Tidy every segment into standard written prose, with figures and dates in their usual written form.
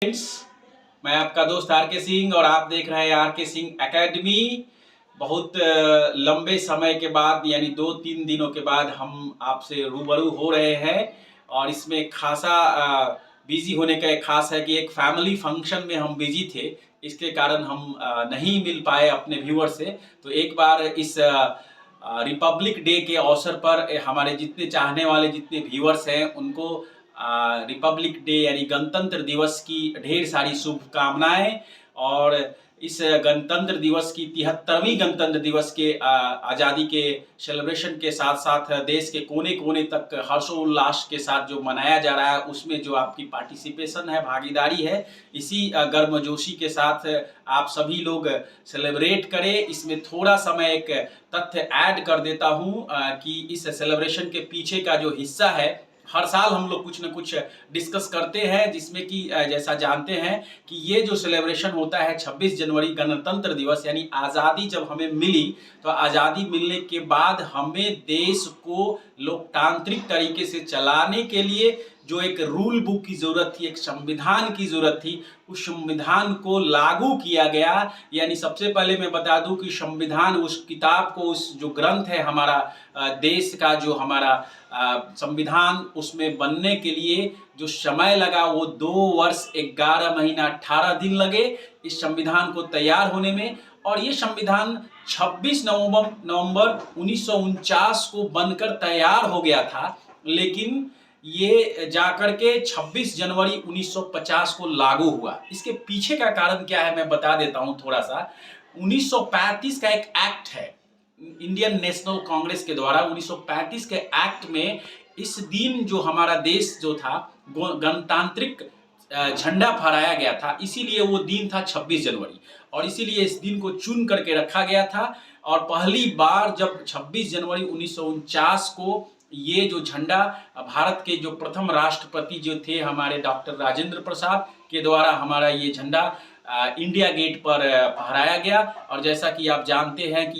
Friends, मैं आपका दोस्त आर के सिंह और आप देख रहे हैं आर के सिंह एकेडमी। बहुत लंबे समय के बाद यानी 2-3 दिनों के बाद हम आपसे रूबरू हो रहे हैं और इसमें खासा बिजी होने का एक खास है कि एक फैमिली फंक्शन में हम बिजी थे, इसके कारण हम नहीं मिल पाए अपने व्यूअर से। तो एक बार इस रिपब्लिक डे के अवसर पर हमारे जितने चाहने वाले जितने व्यूअर्स हैं उनको रिपब्लिक डे यानी गणतंत्र दिवस की ढेर सारी शुभकामनाएं। और इस गणतंत्र दिवस की 73वीं गणतंत्र दिवस के आज़ादी के सेलिब्रेशन के साथ साथ देश के कोने कोने तक हर्षोल्लास के साथ जो मनाया जा रहा है उसमें जो आपकी पार्टिसिपेशन है, भागीदारी है, इसी गर्मजोशी के साथ आप सभी लोग सेलिब्रेट करें। इसमें थोड़ा सा मैं एक तथ्य ऐड कर देता हूँ कि इस सेलिब्रेशन के पीछे का जो हिस्सा है, हर साल हम लोग कुछ न कुछ डिस्कस करते हैं, जिसमें कि जैसा जानते हैं कि ये जो सेलिब्रेशन होता है 26 जनवरी गणतंत्र दिवस यानी आज़ादी जब हमें मिली, तो आज़ादी मिलने के बाद हमें देश को लोकतांत्रिक तरीके से चलाने के लिए जो एक रूल बुक की ज़रूरत थी, एक संविधान की ज़रूरत थी, उस संविधान को लागू किया गया। यानी सबसे पहले मैं बता दूं कि संविधान उस किताब को, उस जो ग्रंथ है हमारा देश का, जो हमारा संविधान उसमें बनने के लिए जो समय लगा वो 2 वर्ष 11 महीना 18 दिन लगे इस संविधान को तैयार होने में। और ये संविधान 26 नवंबर 1949 को बनकर तैयार हो गया था, लेकिन ये जाकर के 26 जनवरी 1950 को लागू हुआ। इसके पीछे का कारण क्या है मैं बता देता हूं थोड़ा सा। 1935 का एक एक्ट है इंडियन नेशनल कांग्रेस के द्वारा। 1935 के एक्ट में इस दिन जो हमारा देश जो था गणतांत्रिक झंडा फहराया गया था, इसीलिए वो दिन था 26 जनवरी और इसीलिए इस दिन को चुन करके रखा गया था। और पहली बार जब 26 जनवरी 1949 को ये जो झंडा भारत के जो प्रथम राष्ट्रपति जो थे हमारे डॉक्टर राजेंद्र प्रसाद के द्वारा हमारा ये झंडा इंडिया गेट पर फहराया गया। और जैसा कि आप जानते हैं कि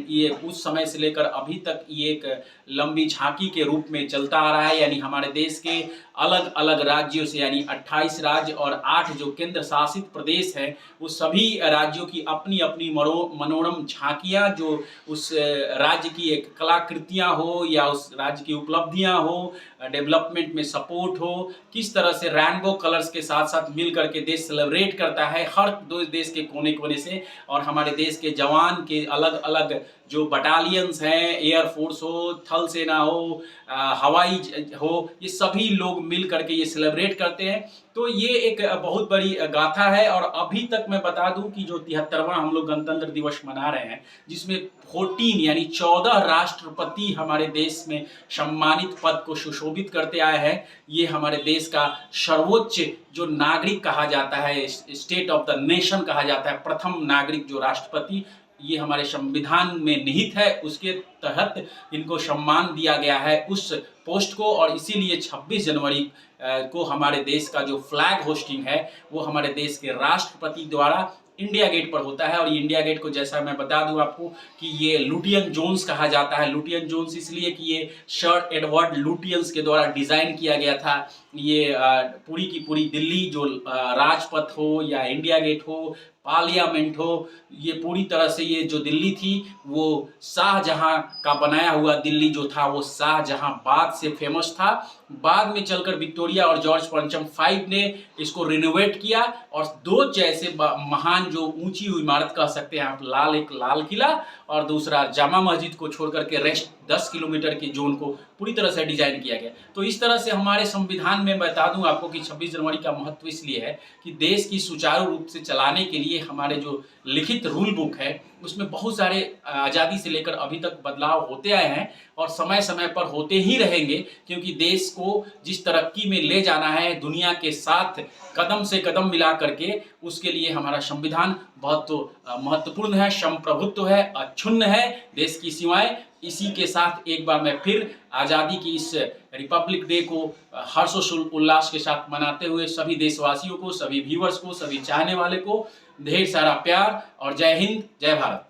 ये उस समय से लेकर अभी तक ये एक लंबी झांकी के रूप में चलता आ रहा है। यानी हमारे देश के अलग अलग राज्यों से, यानी 28 राज्य और 8 जो केंद्र शासित प्रदेश हैं, वो सभी राज्यों की अपनी अपनी मनोरम झांकियां, जो उस राज्य की एक कलाकृतियां हो या उस राज्य की उपलब्धियां हो, डेवलपमेंट में सपोर्ट हो, किस तरह से रेनबो कलर्स के साथ साथ मिल करके देश सेलिब्रेट करता है हर दो देश के कोने कोने से। और हमारे देश के जवान के अलग अलग जो बटालियंस हैं, एयरफोर्स हो, थल सेना हो, हवाई हो, ये सभी लोग मिल करके ये सेलिब्रेट करते हैं। तो ये एक बहुत बड़ी गाथा है। और अभी तक मैं बता दूं कि जो 73वां हम लोग गणतंत्र दिवस मना रहे हैं, जिसमें 14 यानी 14 राष्ट्रपति हमारे देश में सम्मानित पद को सुशोभित करते आए हैं। ये हमारे देश का सर्वोच्च जो नागरिक कहा जाता है, स्टेट ऑफ द नेशन कहा जाता है, प्रथम नागरिक जो राष्ट्रपति, ये हमारे संविधान में निहित है। उसके तहत इनको सम्मान दिया गया है उस पोस्ट को। और इसीलिए 26 जनवरी को हमारे देश का जो फ्लैग होस्टिंग है वो हमारे देश के राष्ट्रपति द्वारा इंडिया गेट पर होता है। और ये इंडिया गेट को जैसा मैं बता दूं आपको कि ये लुटियन जोन्स कहा जाता है। लुटियन जोन्स इसलिए कि ये सर एडवर्ड लुटियंस के द्वारा डिज़ाइन किया गया था। ये पूरी की पूरी दिल्ली जो राजपथ हो या इंडिया गेट हो, पार्लियामेंट हो, ये पूरी तरह से ये जो दिल्ली थी वो शाहजहां का बनाया हुआ दिल्ली जो था वो शाहजहांबाद से फेमस था। बाद में चलकर विक्टोरिया और जॉर्ज पंचम 5 ने इसको रिनोवेट किया और 2 जैसे महान जो ऊंची इमारत कह सकते हैं आप, एक लाल किला और दूसरा जामा मस्जिद को छोड़ करके रेस्ट 10 किलोमीटर के जोन को पूरी तरह से डिजाइन किया गया। तो इस तरह से हमारे संविधान में बता दूं आपको कि 26 जनवरी का महत्व इसलिए है कि देश की सुचारू रूप से चलाने के लिए हमारे जो लिखित रूल बुक है उसमें बहुत सारे आज़ादी से लेकर अभी तक बदलाव होते आए हैं और समय समय पर होते ही रहेंगे, क्योंकि देश को जिस तरक्की में ले जाना है दुनिया के साथ कदम से कदम मिला करके, उसके लिए हमारा संविधान बहुत महत्वपूर्ण है, संप्रभुत्व है, अक्षुण्ण है देश की सीमाएं। इसी के साथ एक बार मैं फिर आज़ादी की इस रिपब्लिक डे को हर्षोल्लास के साथ मनाते हुए सभी देशवासियों को, सभी व्यूअर्स को, सभी चाहने वाले को ढेर सारा प्यार और जय हिंद, जय भारत।